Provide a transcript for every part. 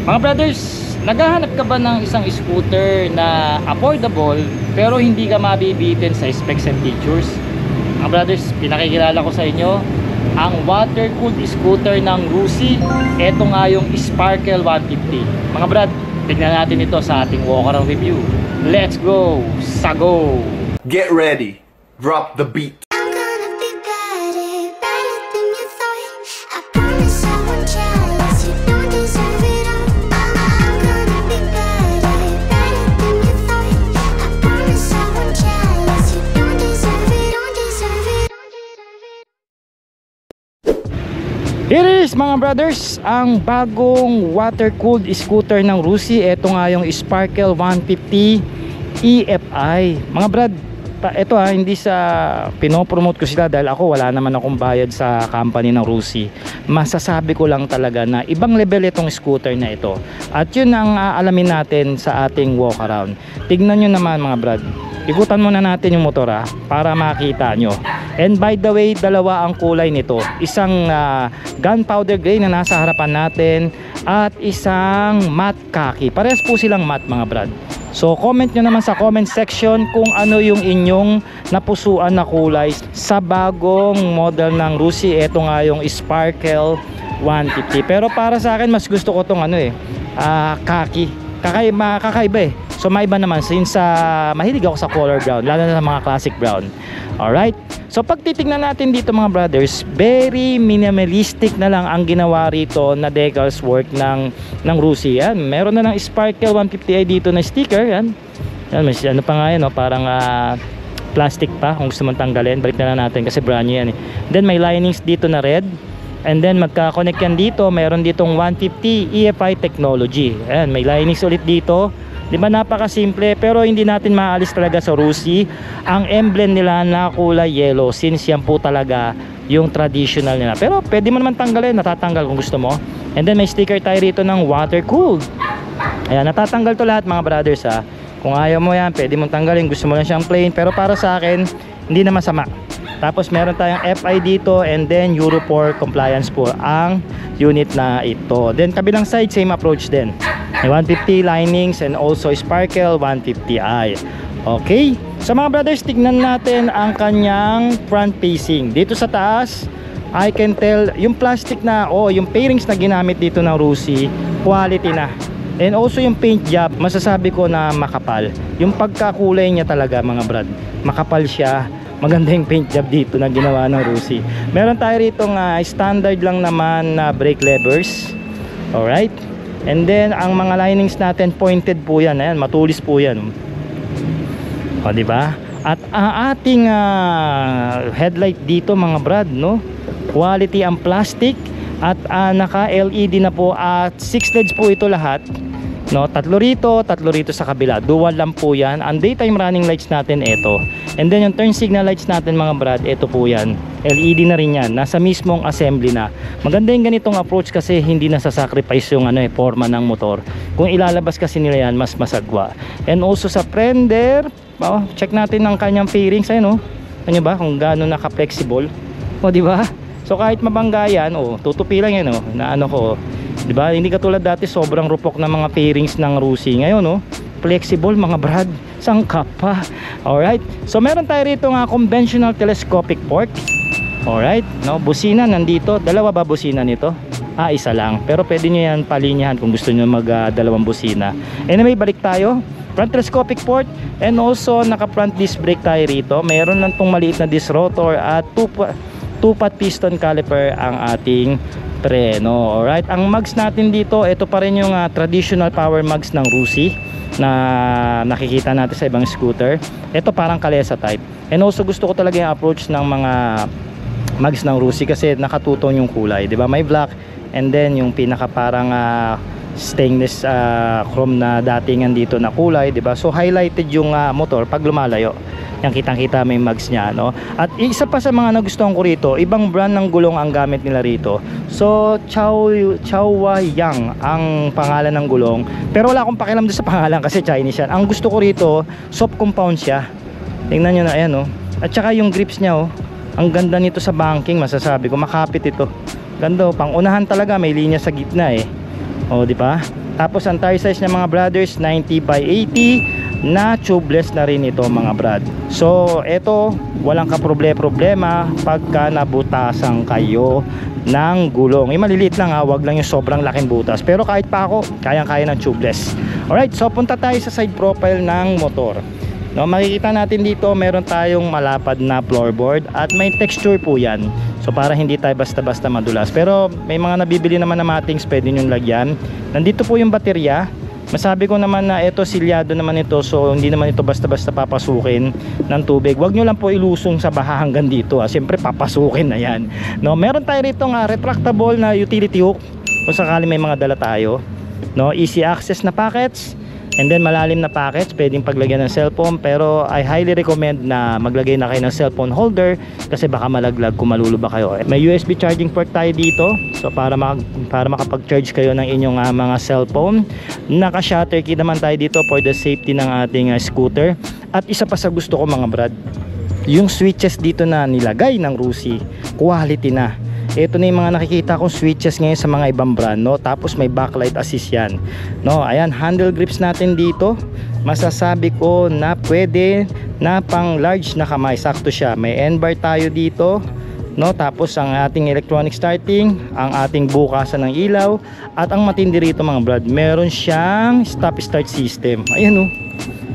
Mga brothers, naghahanap ka ba ng isang scooter na affordable pero hindi ka mabibitin sa specs and features? Mga brothers, pinakikilala ko sa inyo ang water-cooled scooter ng Rusi. Ito nga yung Sparkle 150. Mga brad, tignan natin ito sa ating walk-around review. Let's go! Sago! Get ready, drop the beat. Here is mga brothers, ang bagong water-cooled scooter ng Rusi. Ito nga yung Sparkle 150 EFI. Mga brad, ito hindi sa pinopromote ko sila dahil ako wala naman akong bayad sa company ng Rusi. Masasabi ko lang talaga na ibang level itong scooter na ito. At yun ang alamin natin sa ating walk around. Tignan nyo naman mga brad. Ikutan muna natin yung motor para makita nyo. And by the way, dalawa ang kulay nito. Isang gunpowder gray na nasa harapan natin at isang matte khaki. Parehas po silang matte mga brad. So comment nyo naman sa comment section kung ano yung inyong napusuan na kulay sa bagong model ng Rusi. Ito nga yung Sparkle 150. Pero para sa akin mas gusto ko tong khaki. Kakaiba So maiba naman since mahilig ako sa color brown, lalo na sa mga classic brown. Alright, so pag titignan natin dito mga brothers, very minimalistic na lang ang ginawa rito na decals work ng Rusi. Yan, meron na ng Sparkle 150i dito na sticker. Yan, may ano pa nga yan, parang plastic pa kung gusto mong tanggalin. Balik na lang natin kasi brand new yan. Then may linings dito na red. And then magka-connect yan dito, meron ditong 150 EFI technology. Ayan, may linings ulit dito. Di ba napaka-simple, pero hindi natin maalis talaga sa Rusi ang emblem nila na kulay yellow, since yan po talaga yung traditional nila. Pero pwede mo naman tanggalin, natatanggal kung gusto mo. And then may sticker tayo rito ng water cooled. Ayan, natatanggal to lahat mga brothers Kung ayaw mo yan, pwede mong tanggalin, gusto mo lang siyang plain. Pero para sa akin, hindi na masama. Tapos meron tayong FI dito, and then Euro 4 compliance po ang unit na ito. Then kabilang side, same approach din. May 150 linings and also Sparkle 150i. Okay, so mga brothers, tignan natin ang kanyang front facing. Dito sa taas, I can tell yung plastic na yung pairings na ginamit dito ng Rusi, quality na. And also yung paint job, masasabi ko na makapal. Yung pagkakulay niya talaga mga brad, makapal siya. Maganda yung paint job dito na ginawa ng Rusi. Meron tayo rito standard lang naman na brake levers. Alright, and then ang mga linings natin pointed po yan. Ayan, matulis po yan. O diba? At ang ating headlight dito mga brad, no? Quality ang plastic. At naka LED na po. At 6 LEDs po ito lahat, no? Tatlo rito sa kabila. Dual lang po yan. Ang daytime running lights natin ito. And then yung turn signal lights natin mga brad, ito po yan. LED na rin yan. Nasa mismong assembly na. Maganda yung ganitong approach kasi hindi nasasacrifice yung forma ng motor. Kung ilalabas kasi nila yan, mas masagwa. And also sa fender, check natin ang kanyang fairings. Ayun ano ba kung gaano naka-flexible. Di ba? So kahit mabangga yan, tutupi lang yan na di ba? Hindi katulad dati sobrang rupok ng mga fairings ng Rusi. Ngayon flexible mga brad, sangkap pa. Alright, so meron tayo rito conventional telescopic port. Alright, busina nandito. Dalawa ba busina nito? Isa lang, pero pwede nyo yan palinyahan kung gusto nyo dalawang busina. Anyway, balik tayo. Front telescopic port, and also naka front disc brake tayo rito. Meron lang tong maliit na disc rotor at 2-pot piston caliper ang ating preno. Alright, ang mugs natin dito, ito pa rin yung traditional power mugs ng Rusi na nakikita natin sa ibang scooter. Ito parang kalesa type. And also gusto ko talaga yung approach ng mga mugs ng Rusi kasi nakatutong yung kulay, di ba? May black, and then yung pinaka parang stainless chrome na datingan dito na kulay, di ba? So highlighted yung motor pag lumalayo. Yan, kitang-kita may mugs niya, At isa pa sa mga nagustuhan ko rito, ibang brand ng gulong ang gamit nila rito. So Chaoyang ang pangalan ng gulong. Pero wala akong pakialam doon sa pangalan kasi Chinese yan. Ang gusto ko rito, soft compound siya. Tingnan nyo na, ayan At saka yung grips niya, ang ganda nito sa banking, masasabi ko, makapit ito. Ganda, pang unahan talaga, may linya sa gitna di ba? Tapos ang tire size niya mga brothers 90 by 80 na tubeless na rin ito mga brad. So ito walang problema pagka nabutasan kayo ng gulong. Maliliit lang ha, wag lang yung sobrang laking butas. Pero kahit pa ako, kayang-kaya ng tubeless. Alright, so punta tayo sa side profile ng motor. No, makikita natin dito meron tayong malapad na floorboard at may texture po yan. So para hindi tayo basta-basta madulas. Pero may mga nabibili naman na mattings, pwede nyo lagyan. Nandito po yung baterya. Masabi ko naman na ito silyado naman ito, so hindi naman ito basta-basta papasukin ng tubig. Huwag nyo lang po ilusong sa baha hanggang dito. Siyempre papasukin na yan. No, meron tayo rito retractable na utility hook kung sakali may mga dala tayo. No, easy access na packets. And then malalim na packets, pwedeng paglagyan ng cellphone, pero I highly recommend na maglagay na kayo ng cellphone holder kasi baka malaglag kung maluluba kayo. May USB charging port tayo dito, so para makapag-charge kayo ng inyong mga cellphone. Naka-shutter key naman tayo dito for the safety ng ating scooter. At isa pa sa gusto ko mga brad, yung switches dito na nilagay ng Rusi, quality na. Ito na yung mga nakikita kong switches ngayon sa mga ibang brand, no? Tapos may backlight assist yan, no? Ayan, handle grips natin dito. Masasabi ko na pwede na pang large na kamay, sakto siya. May N-bar tayo dito, no? Tapos ang ating electronic starting, ang ating bukasan ng ilaw, at ang matindi rito mga brad, meron siyang stop start system. Ayan, no?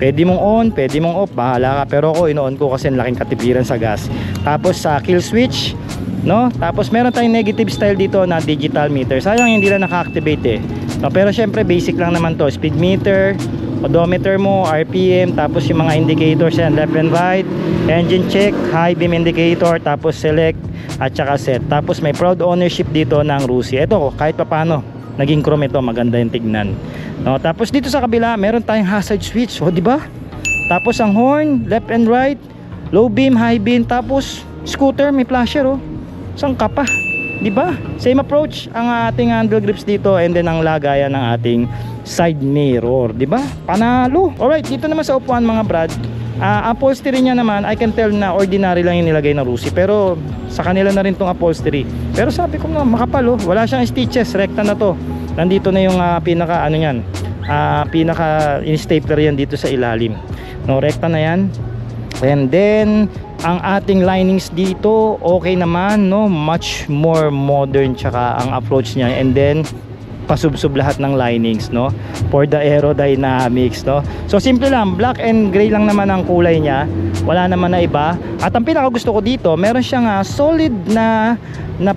Pwede mong on, pwede mong off, bahala ka. Pero ako ino-on ko kasi ang laking katipiran sa gas. Tapos sa kill switch, no? Tapos meron tayong negative style dito na digital meter. Sayang hindi lang naka-activate no? Pero syempre basic lang naman to. Speed meter, odometer mo, RPM, tapos yung mga indicators yan, left and right, engine check, high beam indicator, tapos select at saka set. Tapos may proud ownership dito ng Rusi. Ito kahit paano naging chrome ito, maganda yung tignan, no? Tapos dito sa kabila meron tayong hazard switch, di ba? Tapos ang horn, left and right, low beam, high beam, tapos scooter may flasher, saan ka pa, di ba? Same approach ang ating handle grips dito, and then ang lagayan ng ating side mirror, di ba? Panalo. Alright, dito naman sa upuan mga brad, upholstery niya naman, I can tell na ordinary lang yung nilagay na Rusi, pero sa kanila na rin tong upholstery. Pero sabi ko nga makapal, wala siyang stitches, rekta na to. Nandito na yung pinaka ano yan, pinaka stapler yan dito sa ilalim, no? Rekta na yan. And then ang ating linings dito okay naman, no? Much more modern tsaka ang approach niya, and then pasubsob lahat ng linings, no? For the aerodynamics, no? So simple lang, black and gray lang naman ang kulay niya, wala naman na iba. At ang pinaka gusto ko dito, meron siyang solid na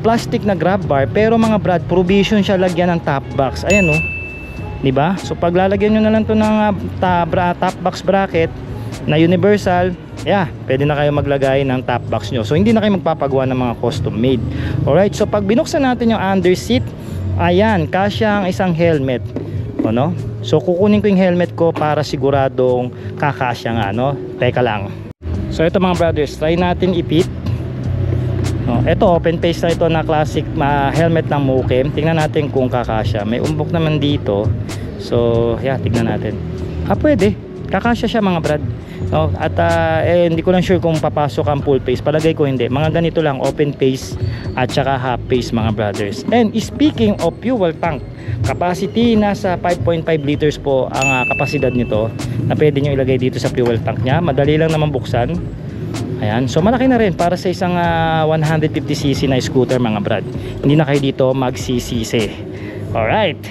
plastic na grab bar, pero mga brad, provision siya lagyan ng top box. Ayan, no? Diba? So paglalagyan nyo na lang to ng top box bracket na universal, pwede na kayo maglagay ng top box nyo. So hindi na kayo magpapagawa ng mga custom made. Alright, so pag binuksan natin yung under seat, ayan, kasya ang isang helmet, no? So kukunin ko yung helmet ko para siguradong kakasya nga, no? Teka lang. So ito mga brothers, try natin ipit, no? Ito open face na ito na classic helmet ng Mokem. Tingnan natin kung kakasya. May umbok naman dito. So tignan natin. Pwede, kakasya siya mga brad, no? At hindi ko lang sure kung papasok ang full face. Palagay ko hindi. Mga ganito lang, open face at saka half face mga brothers. And speaking of fuel tank capacity, nasa 5.5 liters po ang kapasidad nito na pwede nyo ilagay dito sa fuel tank nya. Madali lang naman buksan. Ayan, so malaki na rin para sa isang 150cc na scooter mga brad. Hindi na kayo dito magsisisi. Alright.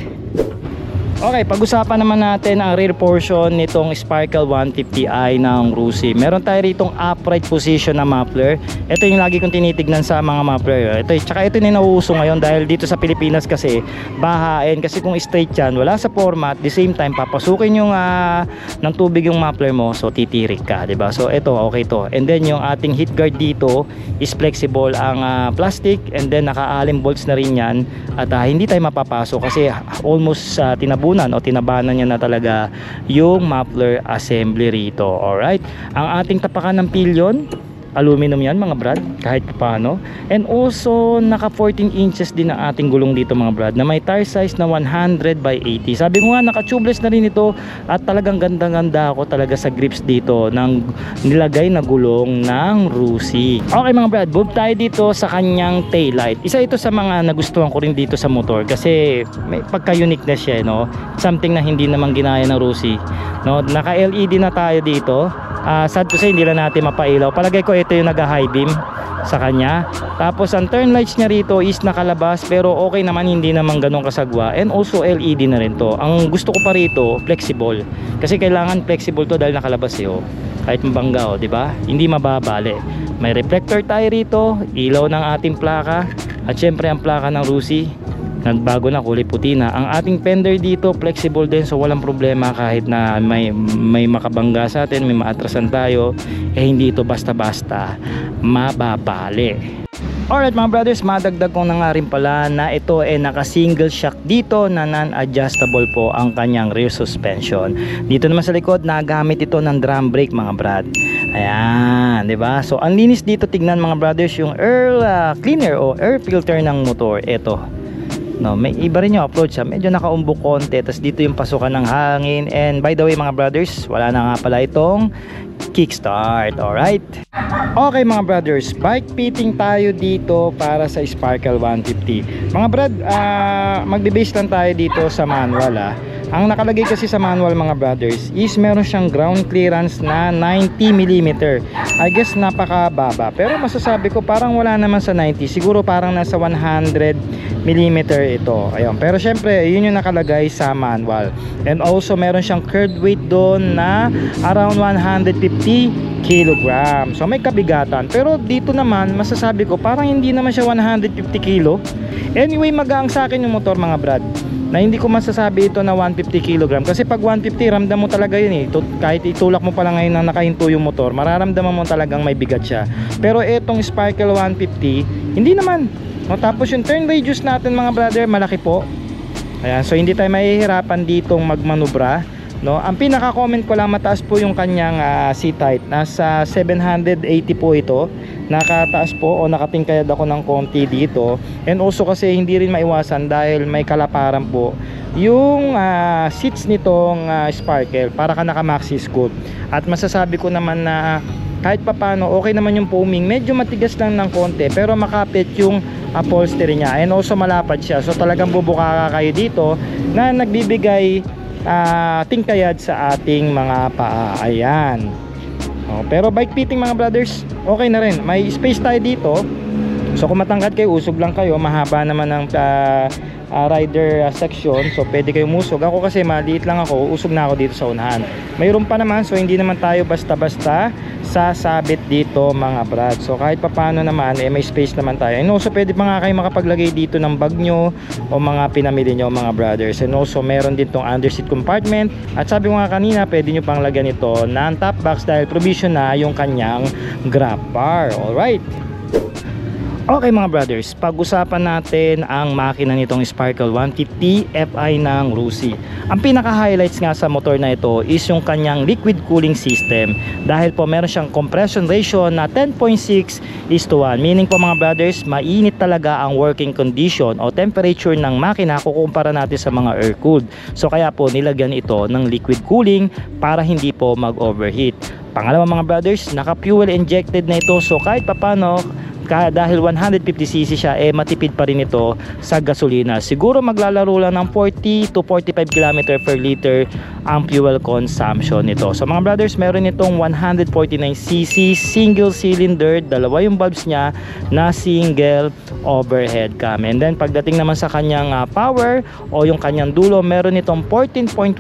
Okay, pag-usapan naman natin ang rear portion nitong Sparkle 150i ng Rusi. Meron tayo ritong upright position na muffler. Ito yung lagi kong tinitignan sa mga muffler. Tsaka ito yung nauuso ngayon dahil dito sa Pilipinas kasi bahain. Kasi kung straight yan, wala sa format, the same time papasukin yung ng tubig yung muffler mo, so titirik ka, diba? So ito, okay to. And then yung ating heat guard dito is flexible ang plastic, and then naka-allen bolts na rin yan. At hindi tayo mapapasok kasi almost tinabunan o tinabanan niya na talaga yung muffler assembly rito. Alright, ang ating tapakan ng pillion, aluminum yan mga brad, kahit paano. And also naka 14 inches din ang ating gulong dito mga brad, na may tire size na 100 by 80. Sabi ko nga, naka tubeless na rin ito, at talagang ganda ako talaga sa grips dito ng nilagay na gulong ng Rusi. Okay mga brad, move tayo dito sa kanyang taillight. Isa ito sa mga nagustuhan ko rin dito sa motor, kasi may pagka-unique na siya, no? Something na hindi naman ginaya ng Rusi, no? Naka LED na tayo dito. Sad to say, hindi na natin mapailaw. Palagay ko ito yung nag-high beam sa kanya. Tapos ang turn lights niya rito is nakalabas, pero okay naman, hindi naman ganun kasagwa. And also LED na rin to. Ang gusto ko pa rito, flexible, kasi kailangan flexible to dahil nakalabas eh, oh. Kahit mabangga, oh, di ba? Hindi mababali. May reflector tayo rito, ilaw ng ating plaka, at syempre ang plaka ng Rusi nagbago na, kulay puti na. Ang ating fender dito flexible din, so walang problema kahit na may makabangga sa atin, may maatrasan tayo, eh hindi ito basta-basta mababali. Alright mga brothers, madagdag ko na nga rin pala na ito naka single shock dito na non-adjustable po ang kanyang rear suspension. Dito naman sa likod, nagamit ito ng drum brake mga brad. Ayan, di ba? So ang linis dito, tignan mga brothers, yung air cleaner o air filter ng motor. Ito, no, may iba rin yung approach, medyo nakaumbok konti, tas dito yung pasukan ng hangin. And by the way mga brothers, wala na nga pala itong kickstart. Alright, okay mga brothers, bike fitting tayo dito para sa Sparkle 150. Mga brad, magbe-base lang tayo dito sa manual. Ang nakalagay kasi sa manual mga brothers is meron siyang ground clearance na 90mm. I guess napakababa, pero masasabi ko parang wala naman sa 90, siguro parang nasa 100mm ito. Ayun, pero syempre yun yung nakalagay sa manual. And also meron siyang curved weight doon na around 150 kg. So may kabigatan, pero dito naman masasabi ko parang hindi naman siya 150 kg. Anyway, magaang sa akin yung motor mga brad, na hindi ko masasabi ito na 150 kg, kasi pag 150 ramdam mo talaga yun eh. Kahit itulak mo pala ngayon na nakahinto yung motor, mararamdaman mo talagang may bigat siya. Pero itong Sparkle 150 hindi naman, no? Tapos yung turn radius natin mga brother, malaki po. Ayan, so hindi tayo mahihirapan ditong magmanubra, no? Ang pinaka comment ko lang, mataas po yung kanyang seat height, nasa 780 po ito. Nakataas po o nakatingkayad ako ng konti dito. And also kasi hindi rin maiwasan dahil may kalaparan po yung seats nitong Sparkle, para ka naka maxi scoot. At masasabi ko naman na kahit papano okay naman yung foaming, medyo matigas lang ng konti, pero makapit yung upholstery niya. And also malapad siya, so talagang bubuka kayo dito na nagbibigay tingkayad sa ating mga paa. Ayan. Pero bike fitting mga brothers, okay na rin. May space tayo dito, so kung matangkad kayo, usog lang kayo, mahaba naman ng rider section, so pwede kayo umusog. Ako kasi maliit lang ako, usog na ako dito sa unahan. Mayroon pa naman, so hindi naman tayo basta-basta sasabit dito mga brad. So kahit papano naman may space naman tayo. And also pwede pa nga kayo makapaglagay dito ng bag nyo o mga pinamili nyo mga brothers. And also meron din tong underseat compartment, at sabi ko nga kanina, pwede nyo pang lagyan ito ng top box dahil provision na yung kanyang grab bar. Alright, okay mga brothers, pag-usapan natin ang makina nitong Sparkle 150 Fi ng Rusi. Ang pinaka-highlights nga sa motor na ito is yung kanyang liquid cooling system, dahil po meron siyang compression ratio na 10.6:1. Meaning po mga brothers, mainit talaga ang working condition o temperature ng makina kukumpara natin sa mga air-cooled. So kaya po nilagyan ito ng liquid cooling para hindi po mag-overheat. Pangalawa mga brothers, naka-fuel injected na ito, so kahit papano, dahil 150cc siya, matipid pa rin ito sa gasolina. Siguro maglalaro lang ng 40 to 45 km per liter ang fuel consumption nito. So mga brothers, meron itong 149cc single cylinder, dalawa yung bulbs niya na single overhead cam. And then pagdating naman sa kanyang power o yung kanyang dulo, meron itong 14.1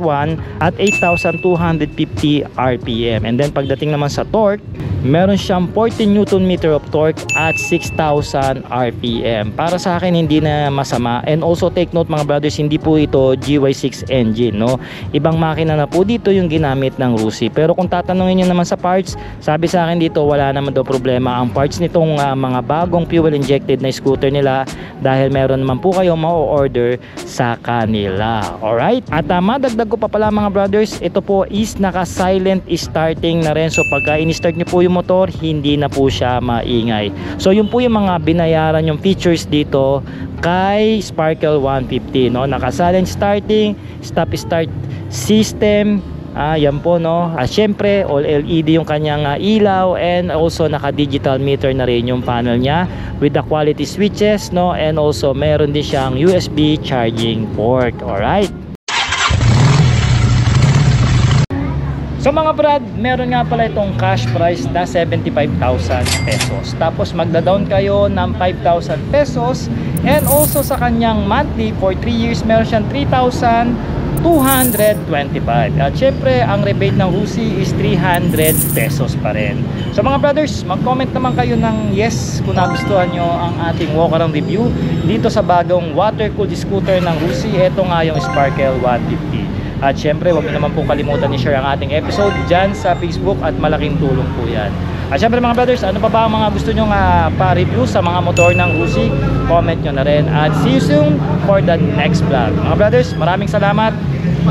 at 8,250 RPM. And then pagdating naman sa torque, meron siyang 14 Nm of torque at 6,000 RPM. Para sa akin hindi na masama. And also take note mga brothers, hindi po ito GY6 engine, no? Ibang makina na po dito yung ginamit ng Rusi. Pero kung tatanungin nyo naman sa parts, sabi sa akin dito wala naman daw problema ang parts nitong mga bagong fuel injected na scooter nila, dahil meron naman po kayo ma-order sa kanila. Alright? At madagdag ko pa pala mga brothers, ito po is naka silent starting na rin. So pagka in-start nyo po yung yung motor, hindi na po siya maingay. So yun po yung mga binayaran yung features dito kay Sparkle 150, no? Naka silent starting, stop start system, yan po, no? Syempre all LED yung kanyang ilaw, and also naka digital meter na rin yung panel niya with the quality switches, no? And also meron din siyang USB charging port. Alright, so mga brad, meron nga pala itong cash price na 75,000 pesos. Tapos magda-down kayo ng 5,000 pesos, and also sa kanyang monthly for 3 years meron siyang 3,225. At syempre ang rebate ng Rusi is 300 pesos pa rin. So mga brothers, mag-comment naman kayo ng yes kung nagustuhan nyo ang ating walk around review dito sa bagong water cooled scooter ng Rusi. Ito nga yung Sparkle 150. At syempre, huwag niyo naman po kalimutan i-share ang ating episode dyan sa Facebook, at malaking tulong po yan. At syempre mga brothers, ano pa ba ang mga gusto nyo pa-review sa mga motor ng Rusi? Comment nyo na rin. At see you soon for the next vlog. Mga brothers, maraming salamat.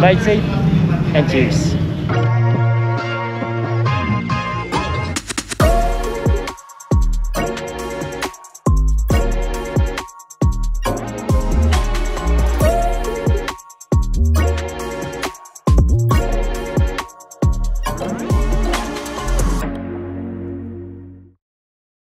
Ride safe and cheers.